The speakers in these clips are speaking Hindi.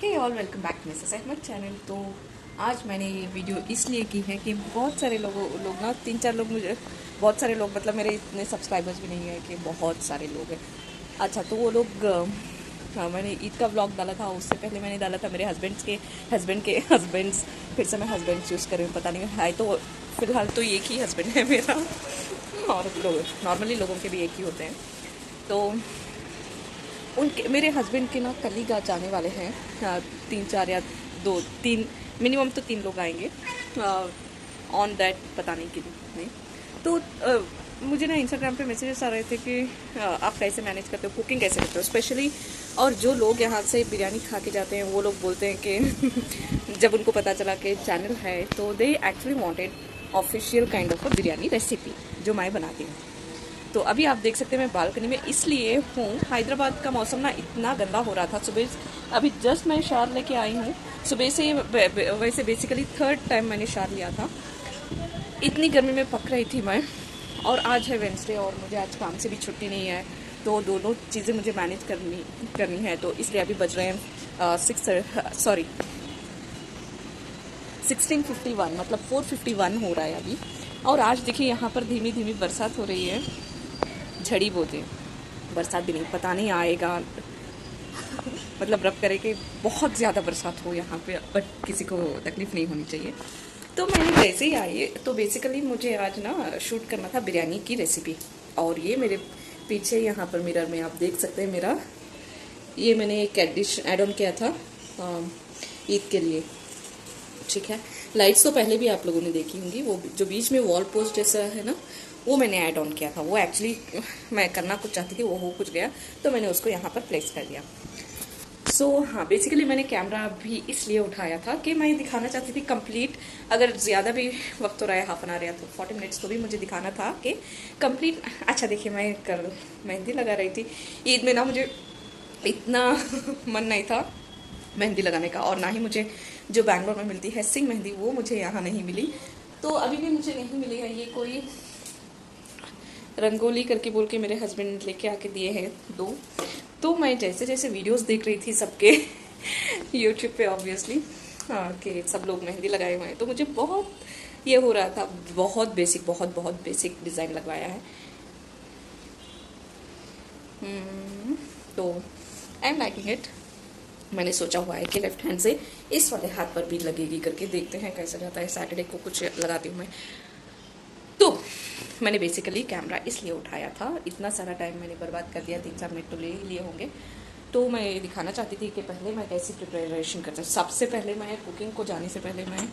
Hey all welcome back to Mrs Ahmed channel. तो आज मैंने ये वीडियो इसलिए की है कि बहुत सारे लोग ना 3-4 लोग मुझे बहुत सारे लोग मतलब मेरे इतने सब्सक्राइबर्स भी नहीं है कि बहुत सारे लोग हैं। अच्छा तो वो लोग हाँ, मैंने ईद का व्लॉग डाला था, उससे पहले मैंने डाला था मेरे हस्बैंड के हस्बैंड्स। फिर से मैं हस्बैंड्स यूज़ कर रही हूँ, पता नहीं है तो फ़िलहाल तो एक ही हस्बैंड है मेरा और लोग नॉर्मली लोगों के भी एक ही होते हैं। तो उनके मेरे हस्बैंड के ना कलीग आज आने वाले हैं, 3-4 या 2-3 मिनिमम तो 3 लोग आएंगे ऑन दैट, पता नहीं कितने। तो मुझे ना इंस्टाग्राम पे मैसेजेस आ रहे थे कि आप कैसे मैनेज करते हो, कुकिंग कैसे करते हो स्पेशली। और जो लोग यहाँ से बिरयानी खा के जाते हैं वो लोग बोलते हैं कि जब उनको पता चला कि चैनल है तो they actually wanted official kind of a biryani recipe जो मैं बनाती हूँ। तो अभी आप देख सकते हैं मैं बालकनी में इसलिए हूँ, हैदराबाद का मौसम ना इतना गंदा हो रहा था सुबह। अभी जस्ट मैं शार लेके आई हूँ सुबह से। वैसे बेसिकली थर्ड टाइम मैंने शार लिया था, इतनी गर्मी में पक रही थी मैं। और आज है वेंसडे और मुझे आज काम से भी छुट्टी नहीं है, तो दोनों चीज़ें मुझे मैनेज करनी है। तो इसलिए अभी बज रहे हैं 16:51, मतलब 4:51 हो रहा है अभी। और आज देखिए यहाँ पर धीमी धीमी बरसात हो रही है, झड़ी बोते बरसात भी नहीं, पता नहीं आएगा मतलब रब करे कि बहुत ज़्यादा बरसात हो यहाँ पे, बट किसी को तकलीफ नहीं होनी चाहिए। तो मैंने जैसे ही आई तो बेसिकली मुझे आज ना शूट करना था बिरयानी की रेसिपी। और ये मेरे पीछे यहाँ पर मिरर में आप देख सकते हैं मेरा, ये मैंने एक डिश एड ऑन किया था ईद के लिए, ठीक है। लाइट्स तो पहले भी आप लोगों ने देखी होंगी, वो जो बीच में वॉल पोस्ट जैसा है ना, वो मैंने ऐड ऑन किया था। वो एक्चुअली मैं करना कुछ चाहती थी, वो हो कुछ गया तो मैंने उसको यहाँ पर प्लेस कर दिया। हाँ, बेसिकली मैंने कैमरा भी इसलिए उठाया था कि मैं दिखाना चाहती थी कंप्लीट। अगर ज़्यादा भी वक्त हो रहा है, हाफ एन आवर या तो 40 मिनट्स, तो भी मुझे दिखाना था कि कंप्लीट। अच्छा देखिए, मैं मेहंदी लगा रही थी ईद में ना, मुझे इतना मन नहीं था मेहंदी लगाने का, और ना ही मुझे जो बैंगलोर में मिलती है सिंह मेहंदी, वो मुझे यहाँ नहीं मिली। तो अभी भी मुझे नहीं मिली है। ये कोई रंगोली करके बोल के मेरे हस्बैंड लेके आके दिए हैं 2। तो मैं जैसे जैसे वीडियोस देख रही थी सबके यूट्यूब पे ऑब्वियसली, हाँ, कि सब लोग मेहंदी लगाए हुए हैं, तो मुझे बहुत ये हो रहा था। बहुत बेसिक डिज़ाइन लगवाया है। तो आई एम लाइकिंग इट। मैंने सोचा हुआ है कि लेफ्ट हैंड से इस वाले हाथ पर भी लगेगी करके, देखते हैं कैसा जाता है। सैटरडे को कुछ लगाती हूँ मैं। तो मैंने बेसिकली कैमरा इसलिए उठाया था, इतना सारा टाइम मैंने बर्बाद कर दिया, 3-4 मिनट तो ले ही लिए होंगे। तो मैं ये दिखाना चाहती थी कि पहले मैं कैसी प्रिपरेशन करती हूँ। सबसे पहले मैं कुकिंग को जाने से पहले मैं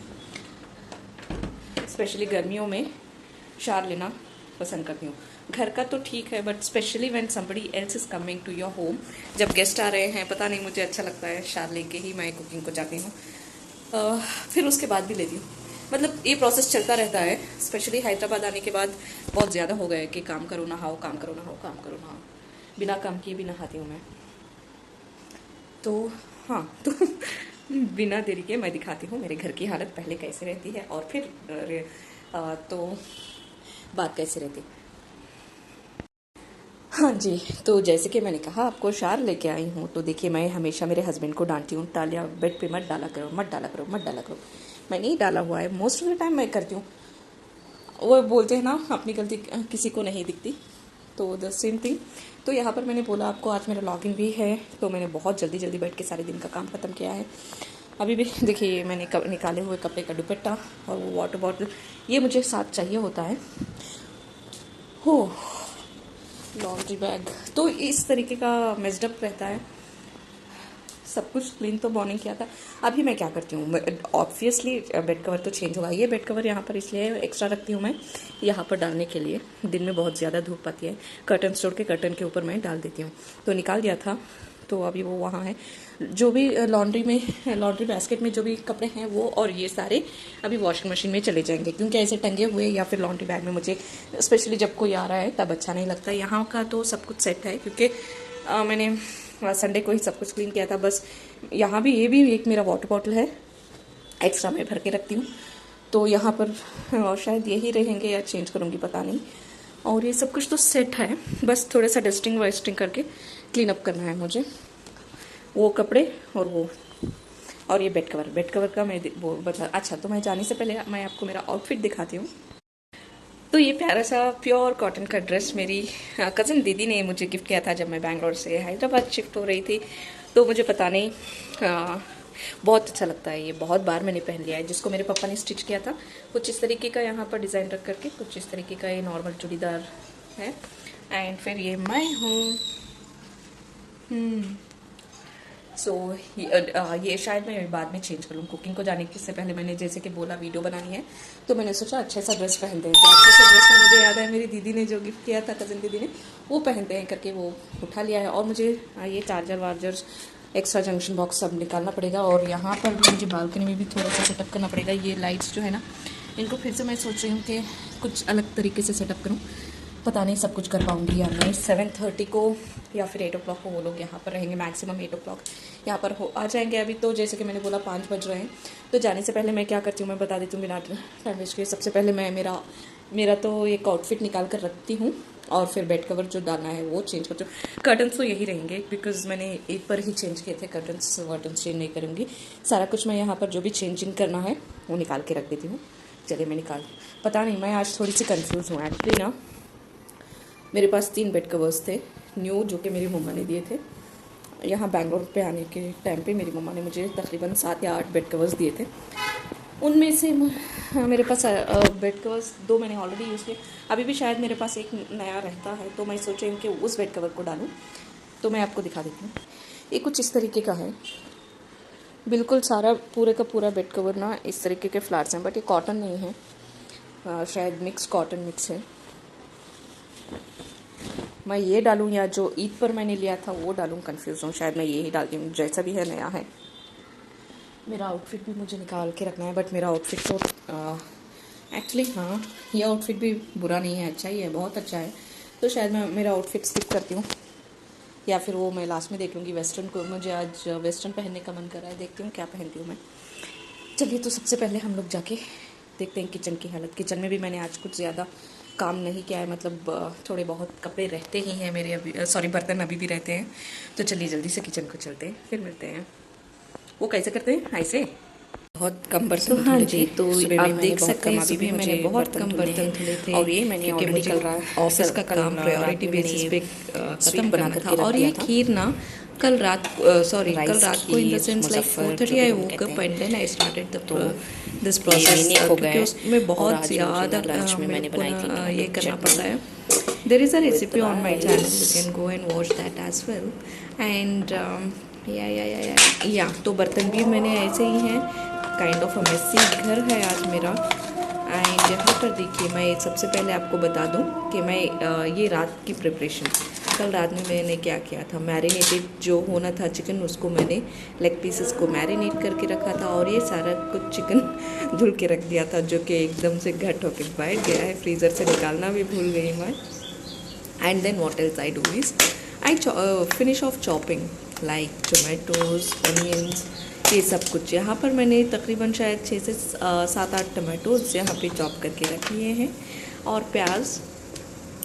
स्पेशली गर्मियों में शार लेना पसंद करती हूँ। घर का तो ठीक है, but specially when somebody else is coming to your home, जब गेस्ट आ रहे हैं, पता नहीं मुझे अच्छा लगता है शार लेके ही मैं कुकिंग को जाती हूँ। फिर उसके बाद भी लेती हूँ, मतलब ये प्रोसेस चलता रहता है। स्पेशली हैदराबाद आने के बाद बहुत ज़्यादा हो गया कि काम करो नहाओ, काम करो नहाओ, काम करो नहाओ, बिना काम किए भी नहाती हूँ मैं। तो हाँ, तो बिना देरी के मैं दिखाती हूँ मेरे घर की हालत पहले कैसे रहती है और फिर तो बात कैसे रहती है। हाँ जी, तो जैसे कि मैंने कहा आपको शार लेके आई हूँ, तो देखिए मैं हमेशा मेरे हस्बैंड को डांटती हूँ, तालिया बेड पे मत डाला करो, मत डाला करो, मत डाला करो। मैं नहीं डाला हुआ है, मोस्ट ऑफ द टाइम मैं करती हूँ। वो बोलते हैं ना, अपनी गलती किसी को नहीं दिखती, तो द सेम थिंग। तो यहाँ पर मैंने बोला आपको आज मेरा लॉगिन भी है, तो मैंने बहुत जल्दी जल्दी बैठ के सारे दिन का काम ख़त्म किया है। अभी भी देखिए मैंने निकाले हुए कपड़े का दुपट्टा और वो वाटर बॉटल, ये मुझे साथ चाहिए होता है। हो, लॉन्ड्री बैग तो इस तरीके का मेजडअप रहता है। सब कुछ क्लीन तो मॉर्निंग किया था। अभी मैं क्या करती हूँ, ऑब्वियसली बेड कवर तो चेंज होगा। ये बेड कवर यहाँ पर इसलिए एक्स्ट्रा रखती हूँ मैं, यहाँ पर डालने के लिए। दिन में बहुत ज़्यादा धूप आती है, कर्टन तोड़ के कर्टन के ऊपर मैं डाल देती हूँ। तो निकाल दिया था, तो अभी वो वहाँ है। जो भी लॉन्ड्री बास्केट में जो भी कपड़े हैं वो और ये सारे अभी वॉशिंग मशीन में चले जाएंगे, क्योंकि ऐसे टंगे हुए या फिर लॉन्ड्री बैग में मुझे स्पेशली जब कोई आ रहा है तब अच्छा नहीं लगता। यहाँ का तो सब कुछ सेट है, क्योंकि मैंने संडे को ही सब कुछ क्लीन किया था। बस यहाँ भी ये भी एक मेरा वाटर बॉटल है, एक्स्ट्रा मैं भर के रखती हूँ, तो यहाँ पर शायद यही रहेंगे या चेंज करूँगी, पता नहीं। और ये सब कुछ तो सेट है, बस थोड़ा सा डस्टिंग वस्टिंग करके क्लीन अप करना है मुझे, वो कपड़े और वो और ये बेड कवर का मैं वो बता, अच्छा तो मैं जाने से पहले मैं आपको मेरा आउटफिट दिखाती हूँ। तो ये प्यारा सा प्योर कॉटन का ड्रेस मेरी कज़न दीदी ने मुझे गिफ्ट किया था जब मैं बैंगलोर से हैदराबाद शिफ्ट हो रही थी। तो मुझे पता नहीं बहुत अच्छा लगता है, ये बहुत बार मैंने पहन लिया है। जिसको मेरे पापा ने स्टिच किया था कुछ इस तरीके का यहाँ पर डिज़ाइन रख करके, कुछ इस तरीके का ये नॉर्मल चूड़ीदार है। एंड फिर ये मैं हूँ। सो ये शायद मैं बाद में चेंज कर लूँ। कुकिंग को जाने से पहले मैंने जैसे कि बोला वीडियो बनानी है, तो मैंने सोचा अच्छे सा ड्रेस पहनते हैं। तो अच्छे से ड्रेस में मुझे याद है मेरी दीदी ने जो गिफ्ट किया था, कज़न दीदी ने, वो पहनते हैं करके वो उठा लिया है। और मुझे ये चार्जर वार्जर एक्स्ट्रा जंक्शन बॉक्स सब निकालना पड़ेगा। और यहाँ पर भी मुझे बालकनी में भी थोड़ा सा सेटअप करना पड़ेगा। ये लाइट्स जो है ना, इनको फिर से मैं सोच रही हूँ कि कुछ अलग तरीके से सेटअप करूँ। पता नहीं सब कुछ कर पाऊँगी या नहीं। 7:30 को या फिर 8 o'clock को वो लोग यहाँ पर रहेंगे, मैक्सिमम 8 o'clock यहाँ पर आ जाएंगे। अभी तो जैसे कि मैंने बोला 5 बज रहे हैं। तो जाने से पहले मैं क्या करती हूँ मैं बता देती हूँ बिना टाइम वेस्ट किए। सबसे पहले मैं मेरा तो एक आउटफिट निकाल कर रखती हूँ, और फिर बेड कवर जो डालना है वो चेंज करती हूँ। कर्टन्स तो यही रहेंगे बिकॉज मैंने एक पर ही चेंज किए थे। कर्टन्स वर्टन्स चेंज नहीं करूँगी। सारा कुछ मैं यहाँ पर जो भी चेंजिंग करना है वो निकाल के रख देती हूँ। चलिए मैं पता नहीं, मैं आज थोड़ी सी कन्फ्यूज़ हूँ एक्चुअली ना। मेरे पास 3 बेड कवर्स थे न्यू, जो कि मेरी मम्मा ने दिए थे। यहाँ बैंगलोर पे आने के टाइम पे मेरी मम्मा ने मुझे तकरीबन 7 या 8 बेड कवर्स दिए थे। उनमें से मेरे पास बेड कवर्स 2 मैंने ऑलरेडी यूज़ किए। अभी भी शायद मेरे पास एक नया रहता है, तो मैं सोच रही हूँ कि उस बेड कवर को डालूँ। तो मैं आपको दिखा देती हूँ। ये कुछ इस तरीके का है, बिल्कुल सारा पूरे का पूरा बेड कवर ना इस तरीके के फ्लावर्स हैं, बट ये कॉटन नहीं है, शायद मिक्स कॉटन मिक्स है। मैं ये डालूँ या जो ईद पर मैंने लिया था वो डालूँ, कंफ्यूज हूँ। शायद मैं ये ही डालती हूँ, जैसा भी है नया है। मेरा आउटफिट भी मुझे निकाल के रखना है, बट मेरा आउटफिट तो एक्चुअली हाँ, ये आउटफिट भी बुरा नहीं है, अच्छा ही है, बहुत अच्छा है। तो शायद मैं मेरा आउटफिट स्किप करती हूँ, या फिर वो मैं लास्ट में देख लूँगी। वेस्टर्न को मुझे आज वेस्टर्न पहनने का मन कर रहा है, देखती हूँ क्या पहनती हूँ मैं। चलिए तो सबसे पहले हम लोग जाके देखते हैं किचन की हालत। किचन में भी मैंने आज कुछ ज़्यादा काम नहीं किया है, मतलब थोड़े बहुत कपड़े रहते ही हैं मेरे, अभी बर्तन अभी भी रहते हैं। तो चलिए जल्दी से किचन को चलते हैं, फिर मिलते हैं। वो कैसे करते हैं ऐसे, बहुत कम बर्तन। तो हाँ जी, तो आप देख सकते हैं सुबह मैंने बहुत कम बर्तन धुले थे, और ये मैंने क्योंकि मुझे कल रात ऑफिस का काम प्रायोरिटी बेसिस पे खत्म करना था। और ये खीर ना कल रात को in the sense like 4:30 I woke up and then I started this process, क्योंकि उसमें बहुत ज़्यादा लंच में मैंने बनाई थी ये करना पड़ता है। There is a recipe on my channel, you can go and watch that as well. And या तो बर्तन भी मैंने ऐसे ही हैं, काइंड ऑफ अ मेसी घर है आज मेरा। एंड यहाँ पर देखिए, मैं सबसे पहले आपको बता दूँ कि मैं ये रात की प्रिपरेशन, कल रात में मैंने क्या किया था। मैरिनेटेड जो होना था चिकन, उसको मैंने लेग पीसेस को मैरिनेट करके रखा था, और ये सारा कुछ चिकन धुल के रख दिया था, जो कि एकदम से घट होकर बैठ गया है। फ्रीज़र से निकालना भी भूल गई मैं। And then what else I do is I finish off chopping like tomatoes, onions, ये सब कुछ। यहाँ पर मैंने तकरीबन शायद 6 से 7-8 टमाटोज़ यहाँ पे चॉप करके रख लिए हैं, और प्याज,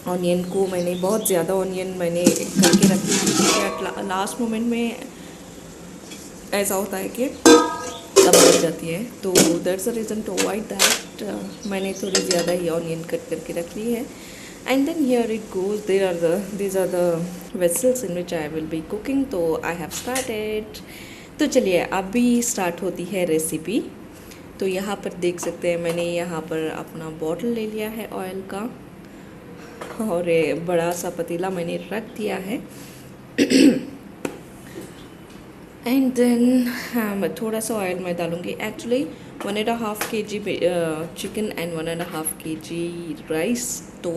ऑनियन को मैंने बहुत ज़्यादा ऑनियन मैंने करके रखी थी, क्योंकि लास्ट मोमेंट में ऐसा होता है कि कम बच जाती है। तो that's the reason to avoid that मैंने थोड़ी ज़्यादा ही ऑनियन कट करके रख ली है। And then here it goes, these are the vessels in which I will be cooking। तो I have started। तो चलिए अभी स्टार्ट होती है रेसिपी। तो यहाँ पर देख सकते हैं मैंने यहाँ पर अपना बॉटल ले लिया है ऑयल का, और बड़ा सा पतीला मैंने रख दिया है। एंड देन थोड़ा सा ऑयल मैं डालूँगी। Actually 1.5 kg chicken and 1.5 kg rice, तो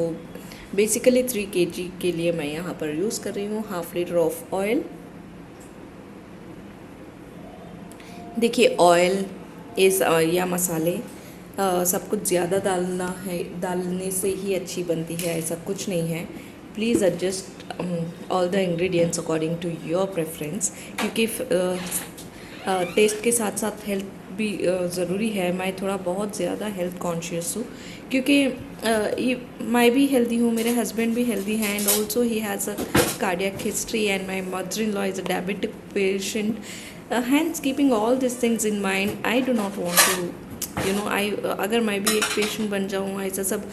बेसिकली 3 kg के लिए मैं यहाँ पर यूज़ कर रही हूँ 1/2 लीटर ऑफ ऑयल। देखिए ऑयल या मसाले सब कुछ ज़्यादा डालना है, डालने से ही अच्छी बनती है, ऐसा कुछ नहीं है। Please adjust all the ingredients according to your preference, क्योंकि टेस्ट के साथ साथ हेल्थ भी ज़रूरी है। मैं थोड़ा बहुत ज़्यादा हेल्थ कॉन्शियस हूँ, क्योंकि मैं भी हेल्दी हूँ, मेरे हस्बैंड भी हेल्दी हैं, and also he has a cardiac history, and my mother in law is a diabetic patient. Hence keeping all this things in mind, I do not want to I अगर मैं भी एक पेशेंट बन जाऊँ ऐसा सब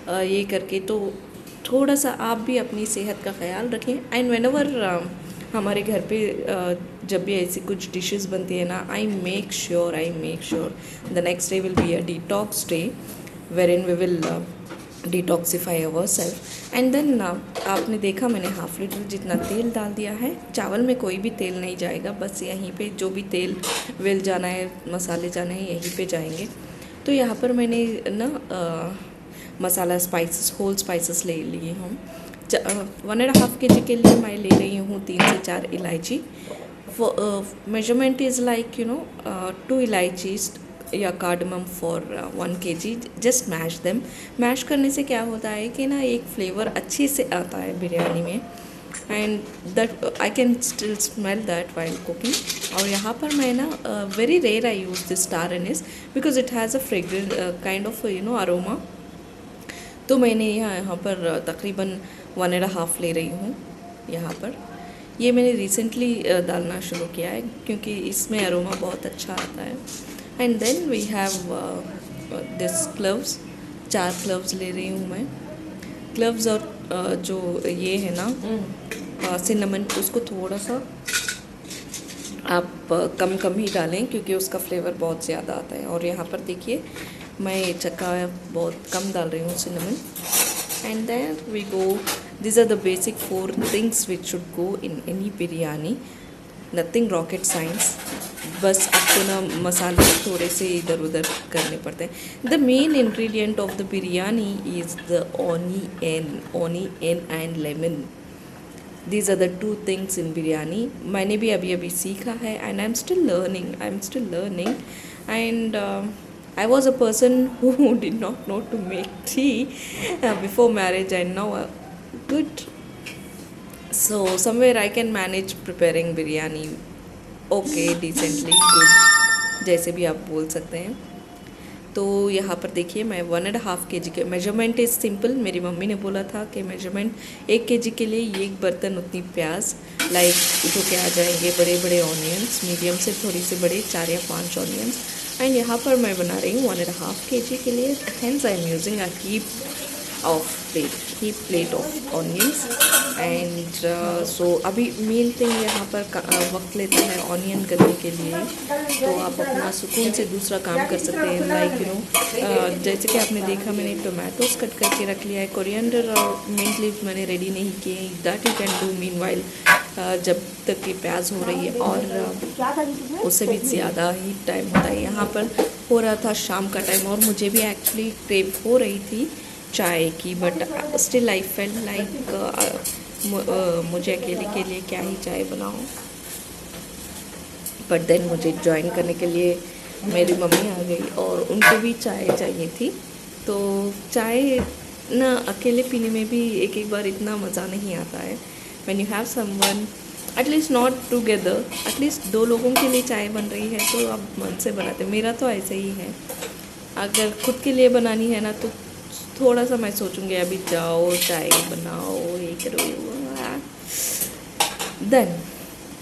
ये करके, तो थोड़ा सा आप भी अपनी सेहत का ख्याल रखें. एंड व्हेनेवर हमारे घर पे जब भी ऐसी कुछ डिशेस बनती है ना, I make sure the next day will be a detox day where in we will detoxify our self. And then आपने देखा मैंने हाफ लीटर जितना तेल डाल दिया है. चावल में कोई भी तेल नहीं जाएगा, बस यहीं पे जो भी तेल वेल जाना है, मसाले जाना है, यहीं पे जाएंगे. तो यहाँ पर मैंने ना मसाला स्पाइसेस, होल स्पाइसेस ले लिए हूँ. 1.5 kg के लिए मैं ले रही हूँ 3 से 4 इलायची. मेजरमेंट इज़ लाइक 2 इलायचीज या cardamom for 1 kg. Just mash them. Mash करने से क्या होता है कि ना एक फ्लेवर अच्छे से आता है बिरयानी में. And that I can still smell that while cooking. और यहाँ पर मैं ना very rare I use this star anise because it has a fragrant kind of aroma. तो मैंने यहाँ पर तकरीबन 1.5 ले रही हूँ. यहाँ पर ये मैंने रिसेंटली डालना शुरू किया है क्योंकि इसमें अरोमा बहुत अच्छा आता है. And then we have this cloves. 4 cloves ले रही हूँ मैं. क्लव्स और जो ये है ना सिनेमन, उसको थोड़ा सा आप कम ही डालें क्योंकि उसका फ्लेवर बहुत ज़्यादा आता है. और यहाँ पर देखिए मैं चक्का बहुत कम डाल रही हूँ cinnamon. And then we go, these are the basic 4 things which should go in any biryani. Nothing rocket science. बस आपको ना मसाले थोड़े से इधर उधर करने पड़ते हैं. The main ingredient of the biryani is the onion and lemon. These are the 2 things in biryani. मैंने भी अभी सीखा है and I'm still learning. And I was a person who did not know to make tea before marriage, and now good. So somewhere I can manage preparing biryani okay, decently, good, जैसे भी आप बोल सकते हैं. तो यहाँ पर देखिए मैं 1.5 kg के मेजरमेंट इज़ सिंपल. मेरी मम्मी ने बोला था कि मेजरमेंट 1 kg के लिए ये एक बर्तन उतनी प्याज, लाइक जो कि आ जाएंगे बड़े बड़े ऑनियंस, मीडियम से थोड़ी से बड़े 4 या 5 ऑनियंस. एंड यहाँ पर मैं बना रही हूँ 1.5 kg के लिए. Hence I am using a heap plate of onions. And so अभी मेन थिंग यहाँ पर वक्त लेता है ऑनियन करने के लिए. तो आप अपना सुकून से दूसरा काम कर सकते हैं. लाइक जैसे कि आपने देखा मैंने टोमेटोज कट करके रख लिया है. कोरिएंडर और मिंट लीफ मैंने रेडी नहीं किए. That you can do mean while जब तक कि प्याज हो रही है, और उससे भी ज़्यादा ही टाइम होता है. यहाँ पर हो रहा था शाम का टाइम और मुझे भी एक्चुअली क्रेव हो रही थी चाय की, but still I felt like मुझे अकेले के लिए क्या ही चाय बनाऊँ. बट देन मुझे ज्वाइन करने के लिए मेरी मम्मी आ गई और उनको भी चाय चाहिए थी. तो चाय ना अकेले पीने में भी एक बार इतना मज़ा नहीं आता है. When you have someone, at least not together, at least 2 लोगों के लिए चाय बन रही है तो आप मन से बनाते. मेरा तो ऐसे ही है. अगर खुद के लिए बनानी है ना तो थोड़ा सा मैं सोचूंगी अभी जाओ चाय बनाओ ये करो. देन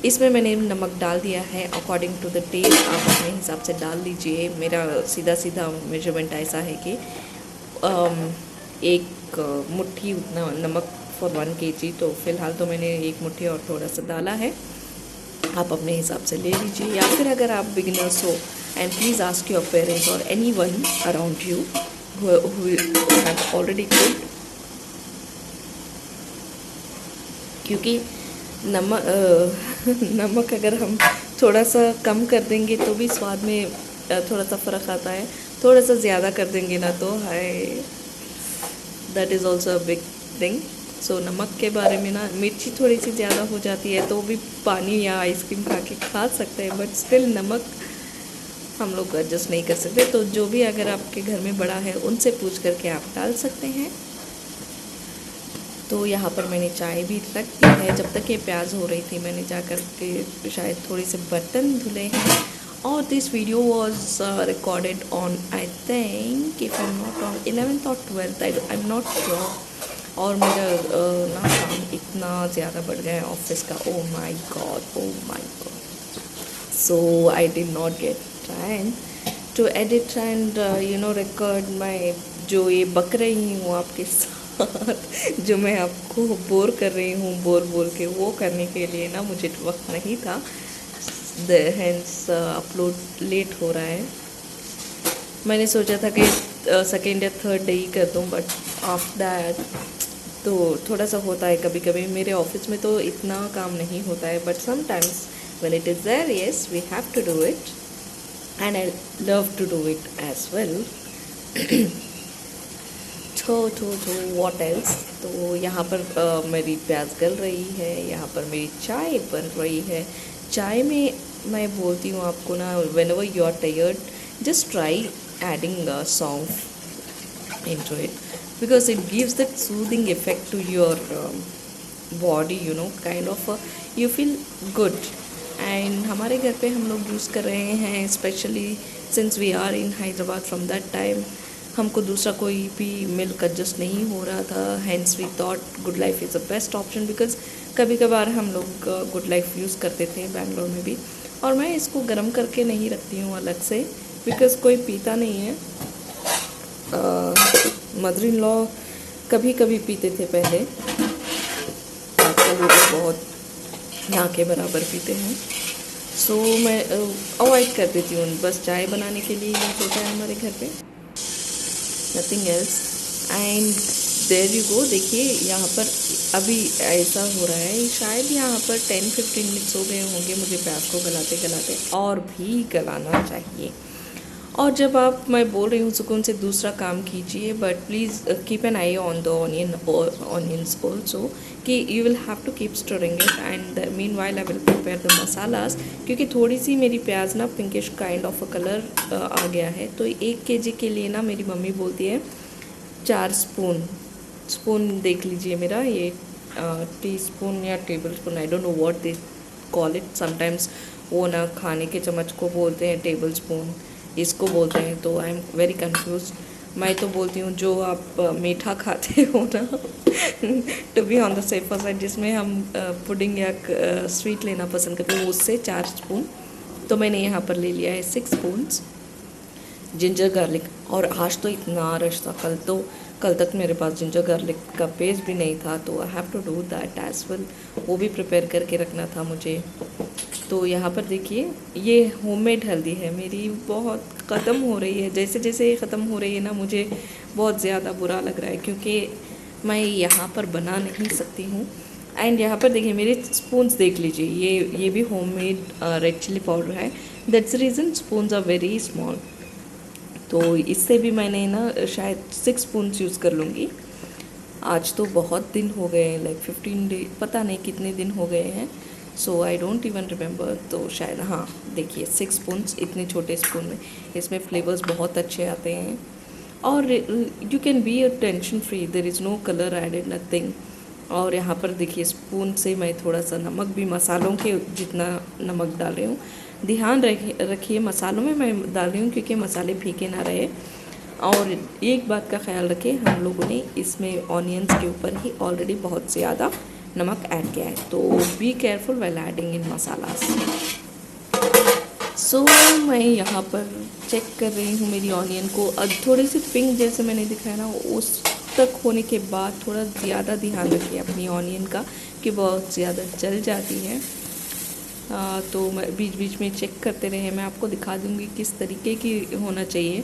इसमें मैंने नमक डाल दिया है अकॉर्डिंग टू द टेस्ट. आप अपने हिसाब से डाल लीजिए. मेरा सीधा मेजरमेंट ऐसा है कि 1 मुट्ठी उतना नमक फॉर 1 kg. तो फ़िलहाल तो मैंने 1 मुट्ठी और थोड़ा सा डाला है. आप अपने हिसाब से ले लीजिए. या फिर अगर आप बिगिनर्स हो, and please ask your parents और anyone around you who have already cooked, क्योंकि नमक अगर हम थोड़ा सा कम कर देंगे तो भी स्वाद में थोड़ा सा फ़र्क आता है. थोड़ा सा ज़्यादा कर देंगे ना तो हाय, that is also a big thing. So नमक के बारे में ना, मिर्ची थोड़ी सी ज़्यादा हो जाती है तो भी पानी या आइसक्रीम खा के खा सकते हैं, बट स्टिल नमक हम लोग एडजस्ट नहीं कर सकते. तो जो भी अगर आपके घर में बड़ा है उनसे पूछ करके आप डाल सकते हैं. तो यहाँ पर मैंने चाय भी रख दी है. जब तक ये प्याज हो रही थी मैंने जा कर के शायद थोड़े से बर्तन धुले हैं. और this video was recorded on I think if I am not wrong 11th और 12th, I am not sure. और मेरा ना काम इतना ज़्यादा बढ़ गया है ऑफिस का. ओ माई God. so I did not get time to edit and record my जो ये बक रही हूँ आपके साथ जो मैं आपको बोर कर रही हूँ बोल बोल के, वो करने के लिए ना मुझे वक्त नहीं था, हेंस अपलोड लेट हो रहा है। मैंने सोचा था कि सेकेंड या थर्ड डे ही कर दूँ, बट आफ्टर दैट तो थोड़ा सा होता है कभी कभी। मेरे ऑफिस में तो इतना काम नहीं होता है, but sometimes when it is there, yes we have to do it and I love to do it as well. तो व्हाट एल्स। तो यहाँ पर मेरी प्याज गल रही है, यहाँ पर मेरी चाय बन रही है। चाय में मैं बोलती हूँ आपको ना, whenever you are tired just try adding a song into it because it gives that soothing effect to your body, kind of you feel good। and हमारे घर पे हम लोग यूज़ कर रहे हैं, specially since we are in Hyderabad from that time, हमको दूसरा कोई भी मिल्क एडजस्ट नहीं हो रहा था, hence we thought good life is the best option. Because कभी कभार हम लोग गुड लाइफ यूज़ करते थे बैंगलोर में भी, और मैं इसको गर्म करके नहीं रखती हूँ अलग से बिकॉज़ कोई पीता नहीं है। मदर इन लॉ कभी कभी पीते थे पहले, आजकल वो बहुत ना के बराबर पीते हैं। सो मैं अवॉइड कर देती हूँ, बस चाय बनाने के लिए यूज़ होता है हमारे घर पे, nothing else. And there you go. देखिए यहाँ पर अभी ऐसा हो रहा है, शायद यहाँ पर 10-15 मिनट्स हो गए होंगे मुझे प्याज को गलाते गलाते, और भी गलाना चाहिए। और जब आप, मैं बोल रही हूँ सुकून से दूसरा काम कीजिए, but please keep an eye on the onions also, कि you will have to keep stirring it and meanwhile I will prepare the masalas. क्योंकि थोड़ी सी मेरी प्याज ना pinkish kind of a colour आ गया है। तो 1 kg के लिए ना मेरी मम्मी बोलती है 4 स्पून देख लीजिए मेरा, ये टी स्पून या table spoon, I don't know what they call it. Sometimes वो ना खाने के चम्मच को बोलते हैं टेबल स्पून, इसको बोलते हैं, तो आई एम वेरी कन्फ्यूज। मैं तो बोलती हूँ जो आप मीठा खाते हो ना, to be on the safer side, जिसमें हम पुडिंग या स्वीट लेना पसंद करते हैं, उससे 4 स्पून। तो मैंने यहाँ पर ले लिया है 6 स्पून्स जिंजर गार्लिक। और आज तो इतना रश था, कल तक मेरे पास जिंजर गार्लिक का पेस्ट भी नहीं था, तो I have to do that as well, वो भी प्रिपेयर करके रखना था मुझे। तो यहाँ पर देखिए ये होममेड हल्दी है मेरी, बहुत ख़त्म हो रही है, जैसे जैसे ये ख़त्म हो रही है ना मुझे बहुत ज़्यादा बुरा लग रहा है, क्योंकि मैं यहाँ पर बना नहीं सकती हूँ। एंड यहाँ पर देखिए मेरे स्पून्स देख लीजिए, ये भी होममेड रेड चिली पाउडर है, that's the reason spoons are very small. तो इससे भी मैंने ना शायद 6 स्पून्स यूज़ कर लूँगी। आज तो बहुत दिन हो गए हैं, लाइक 15 डे, पता नहीं कितने दिन हो गए हैं, सो आई डोंट इवन रिमेंबर। तो शायद हाँ देखिए 6 स्पून्स इतने छोटे स्पून में, इसमें फ्लेवर्स बहुत अच्छे आते हैं। और you can be a tension free, there is no colour added, nothing. और यहाँ पर देखिए स्पून से मैं थोड़ा सा नमक भी, मसालों के जितना नमक डाल रही हूँ, ध्यान रखिए मसालों में मैं डाल रही हूँ क्योंकि मसाले फीके ना रहे। और एक बात का ख्याल रखें, हम लोगों ने इसमें ऑनियंस के ऊपर ही ऑलरेडी बहुत ज़्यादा नमक ऐड किया है, तो be careful while adding in masalas. So मैं यहाँ पर चेक कर रही हूँ मेरी ऑनियन को, अब थोड़ी सी पिंक जैसे मैंने दिखाया ना उस तक होने के बाद थोड़ा ज़्यादा ध्यान रखिए अपनी ऑनियन का, कि बहुत ज़्यादा जल जाती है। तो मैं बीच बीच में चेक करते रहे, मैं आपको दिखा दूँगी किस तरीके की होना चाहिए।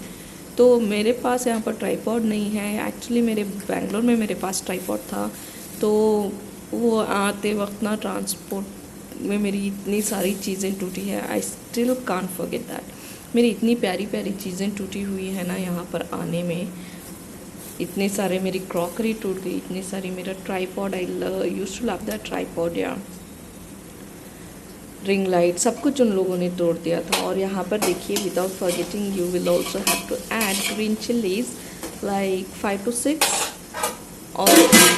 तो मेरे पास यहाँ पर ट्राईपॉड नहीं है, एक्चुअली मेरे बैंगलोर में मेरे पास ट्राईपॉड था, तो वो आते वक्त ना ट्रांसपोर्ट में मेरी इतनी सारी चीज़ें टूटी है, I still can't forget that. मेरी इतनी प्यारी प्यारी चीज़ें टूटी हुई है ना यहाँ पर आने में, इतने सारे मेरी क्रॉकरी टूट गई, इतनी सारी, मेरा tripod, I used to love that tripod, या रिंग लाइट, सब कुछ उन लोगों ने तोड़ दिया था। और यहाँ पर देखिए without forgetting you will also have to add green chillies like 5 to 6, और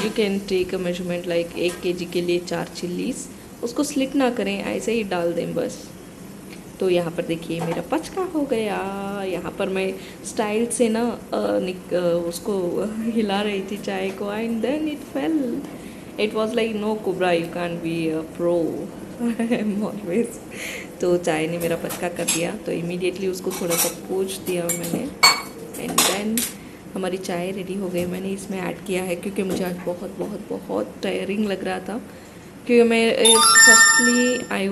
you can take a measurement like 1 kg के लिए 4 चिल्लीज, उसको स्लिट ना करें, ऐसे ही डाल दें बस। तो यहाँ पर देखिए मेरा पचका हो गया, यहाँ पर मैं स्टाइल से ना उसको हिला रही थी चाय को, and then it fell, it was like no Kubra, you can be a pro, I am always तो चाय ने मेरा पचका कर दिया, तो इमीडिएटली उसको थोड़ा सा पोंछ दिया मैंने एंड देन हमारी चाय रेडी हो गई। मैंने इसमें ऐड किया है क्योंकि मुझे आज बहुत बहुत बहुत टायरिंग लग रहा था, क्योंकि मैं फर्स्टली आई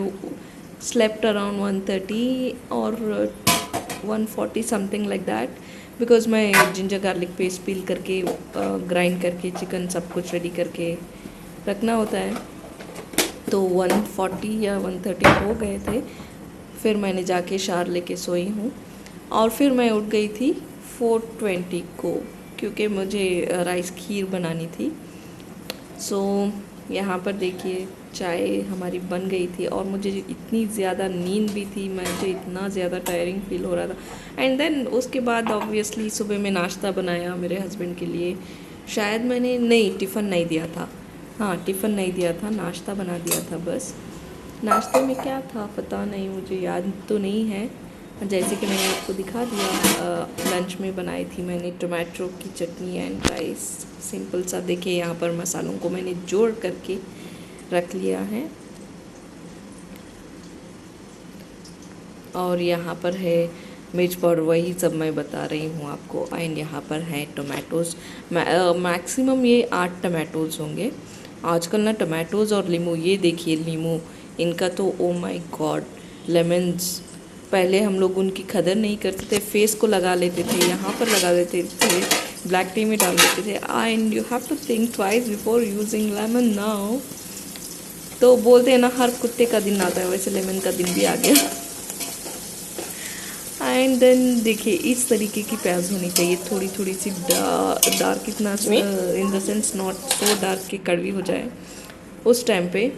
स्लेप्ट अराउंड 1:30 और 1:40 समथिंग लाइक दैट, बिकॉज मैं जिंजर गार्लिक पेस्ट पील करके ग्राइंड करके चिकन सब कुछ रेडी करके रखना होता है। तो 1:40 या 1:30 हो गए थे, फिर मैंने जाके शावर लेके सोई हूँ और फिर मैं उठ गई थी 4:20 को, क्योंकि मुझे राइस खीर बनानी थी। सो यहाँ पर देखिए चाय हमारी बन गई थी और मुझे इतनी ज़्यादा नींद भी थी, मुझे इतना ज़्यादा टायरिंग फील हो रहा था। एंड देन उसके बाद ऑब्वियसली सुबह में नाश्ता बनाया मेरे हस्बैंड के लिए। शायद मैंने नहीं टिफ़िन नहीं दिया था, हाँ टिफ़िन नहीं दिया था, नाश्ता बना दिया था बस। नाश्ते में क्या था पता नहीं, मुझे याद तो नहीं है। जैसे कि मैंने आपको दिखा दिया, लंच में बनाई थी मैंने टोमेटो की चटनी एंड राइस, सिंपल सा। देखिए यहाँ पर मसालों को मैंने जोड़ करके रख लिया है और यहाँ पर है मिर्च पाउडर, वही सब मैं बता रही हूँ आपको। एंड यहाँ पर है टोमेटोज़, मैक्सिमम ये 8 टोमेटोज़ होंगे आजकल ना, टोमेटोज़ और लीमू। ये देखिए लीमू, इनका तो ओ माय गॉड, लेमन्स। पहले हम लोग उनकी कदर नहीं करते थे, फेस को लगा लेते थे, यहाँ पर लगा देते थे, ब्लैक टी में डाल देते थे। And you have to think twice before using lemon now. तो बोलते हैं ना हर कुत्ते का दिन आता है, वैसे लेमन का दिन भी आ गया। एंड देन देखिए इस तरीके की प्याज होनी चाहिए, थोड़ी थोड़ी सी डार्क, इतना इन the sense not so dark कि कड़वी हो जाए। उस टाइम पे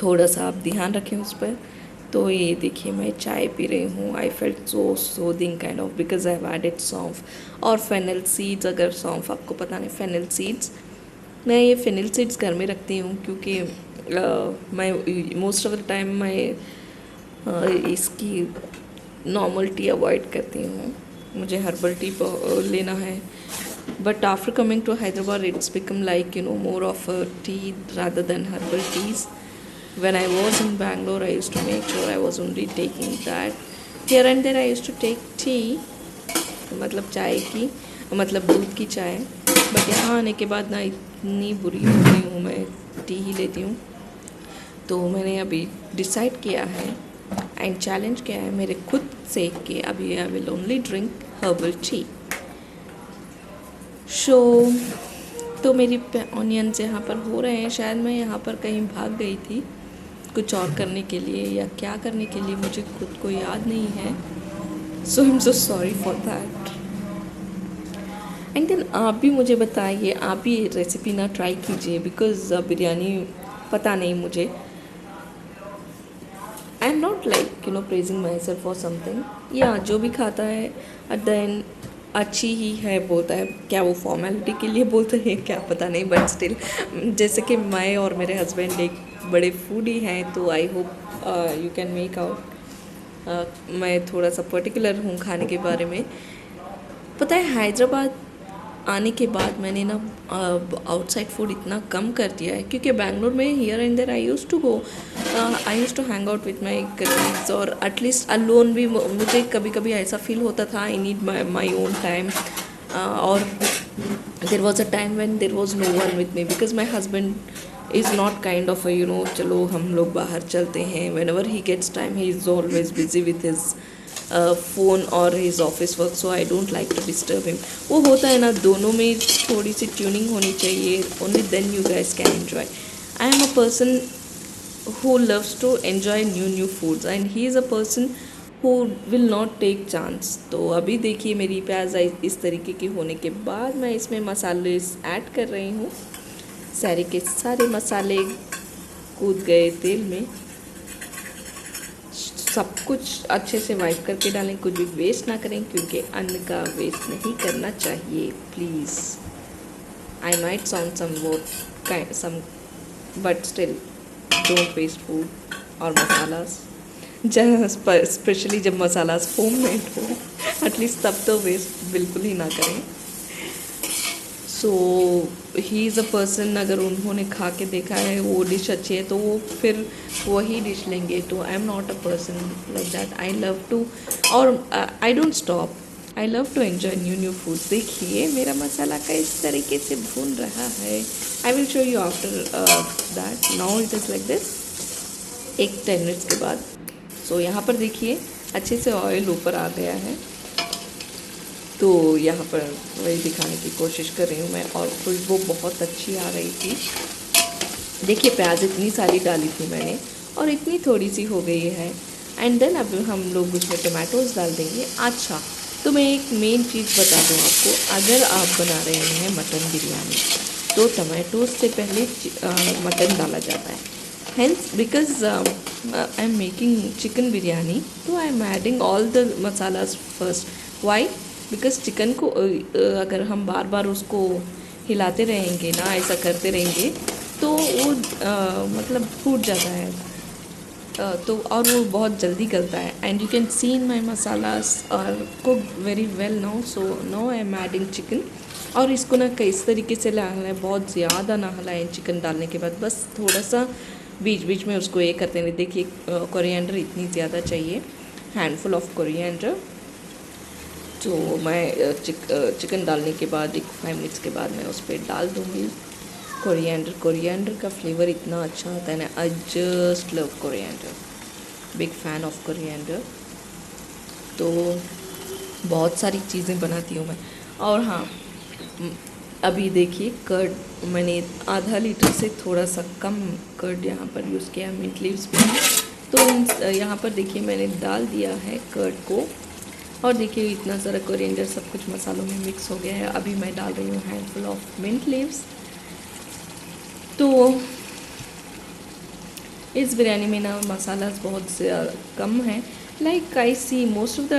थोड़ा सा आप ध्यान रखें उस पर। तो ये देखिए मैं चाय पी रही हूँ। I felt so soothing kind of, because I have added saunf और फेनल सीड्स। अगर सौंफ आपको पता नहीं, फेनल सीड्स, मैं ये फेनल सीड्स घर में रखती हूँ क्योंकि मैं मोस्ट ऑफ द टाइम मैं इसकी नॉर्मल टी अवॉइड करती हूँ, मुझे हर्बल टी लेना है। But after coming to Hyderabad it's become like more of a tea rather than herbal teas. When I was in Bangalore, I used to make sure I was only taking that. Here and there I used to take tea, मतलब चाय की, मतलब दूध की चाय। बट यहाँ आने के बाद ना इतनी बुरी हो गई हूँ, मैं टी ही लेती हूँ। तो मैंने अभी डिसाइड किया है एंड चैलेंज किया है मेरे खुद से कि अभी I will only drink herbal tea. तो मेरी ऑनियंस यहाँ पर हो रहे हैं। शायद मैं यहाँ पर कहीं भाग गई थी कुछ और करने के लिए या क्या करने के लिए, मुझे खुद को याद नहीं है। So I am so sorry for that. And then आप भी मुझे बताइए, आप भी रेसिपी ना ट्राई कीजिए, बिकॉज बिरयानी पता नहीं मुझे, आई am not like praising my self for something, या जो भी खाता है एट द एंड अच्छी ही है बोलता है। क्या वो फॉर्मेलिटी के लिए बोलते हैं क्या पता नहीं, बट स्टिल जैसे कि मैं और मेरे हस्बैंड एक बड़े फूडी हैं, तो I hope you can make out. मैं थोड़ा सा पर्टिकुलर हूँ खाने के बारे में। पता है हैदराबाद आने के बाद मैंने ना आउटसाइड फूड इतना कम कर दिया है, क्योंकि बैंगलोर में here and there I use to hang out with my colleagues, और एटलीस्ट अलोन भी मुझे कभी कभी ऐसा फील होता था I need my own time. और there was a time when there was no one with me, because my husband is not kind of चलो हम लोग बाहर चलते हैं। Whenever he gets time he is always busy with his phone और his office work, so I don't like to disturb him. वो होता है ना, दोनों में थोड़ी सी ट्यूनिंग होनी चाहिए, only then you guys can enjoy. I am a person who loves to enjoy new foods and he is a person who will not take chance। तो अभी देखिए मेरी प्याज इस तरीके की होने के बाद मैं इसमें मसाले ऐड कर रही हूँ। सारे के सारे मसाले कूद गए तेल में, सब कुछ अच्छे से वाइप करके डालें, कुछ भी वेस्ट ना करें, क्योंकि अन्न का वेस्ट नहीं करना चाहिए please. I might sound some but still don't waste food और मसालास, स्पेशली जब मसालास होममेड हो, एटलीस्ट तब तो वेस्ट बिल्कुल ही ना करें। सो ही इज़ अ पर्सन, अगर उन्होंने खा के देखा है वो डिश अच्छी है तो वो फिर वही डिश लेंगे. तो I am not a person like that. I love to, और I don't stop. I love to enjoy new new food. देखिए मेरा मसाला का इस तरीके से भून रहा है. आई will show you after that. Now it is like this. एक 10 मिनट्स के बाद. सो यहाँ पर देखिए अच्छे से ऑयल ऊपर आ गया है. तो यहाँ पर वही दिखाने की कोशिश कर रही हूँ मैं, और खुशबू बहुत अच्छी आ रही थी. देखिए प्याज इतनी सारी डाली थी मैंने और इतनी थोड़ी सी हो गई है. एंड देन अब हम लोग उसमें टमाटोज़ डाल देंगे. अच्छा, तो मैं एक मेन चीज़ बता दूँ आपको. अगर आप बना रहे हैं मटन बिरयानी तो टमाटोज़ से पहले मटन डाला जाता है. Hence, because I am making chicken biryani, so I am adding all the masalas first. Why? Because chicken को अगर हम बार बार उसको हिलाते रहेंगे ना, ऐसा करते रहेंगे तो वो मतलब फूट जाता है. तो और वो बहुत जल्दी गलता है. And you can see in my masalas are cook very well now. So now I am adding chicken. और इसको ना किस तरीके से हिलाना है, बहुत ज़्यादा ना हिलाएं चिकन डालने के बाद. बस थोड़ा सा बीच बीच में उसको ये करते हैं. देखिए कोरिएंडर इतनी ज़्यादा चाहिए, हैंडफुल ऑफ कोरिएंडर. तो मैं चिकन डालने के बाद एक 5 मिनट्स के बाद मैं उस पर डाल दूँगी कोरिएंडर. कोरिएंडर का फ्लेवर इतना अच्छा होता है ना. I just love coriander, big fan of coriander. तो बहुत सारी चीज़ें बनाती हूँ मैं. और हाँ, अभी देखिए कर्ड मैंने आधा लीटर से थोड़ा सा कम कर्ड यहाँ पर यूज़ किया है मिंट लीव्स में. तो यहाँ पर देखिए मैंने डाल दिया है कर्ड को. और देखिए इतना सारा कोरिएंडर सब कुछ मसालों में मिक्स हो गया है. अभी मैं डाल रही हूँ हैंडफुल ऑफ मिंट लीव्स. तो इस बिरयानी में ना मसाला बहुत कम है. Like I see most of the